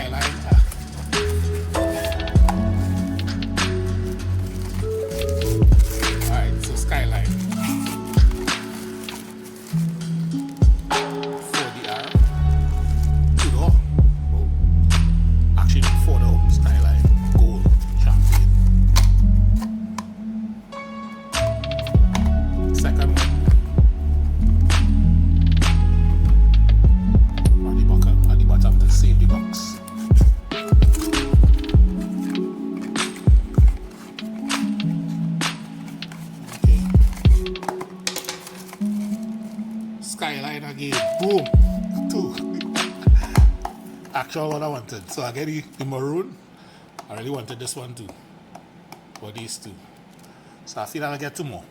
skyline. Alright, so skyline. 4DR. 2-door. Oh. Actually, 4-door skyline. Gold. Champagne. Second one. At the bottom to save the box. Okay. Skyline again. Boom. 2. Actual what I wanted. So I get the maroon. I really wanted this one too. For these two. So I feel I'll get 2 more.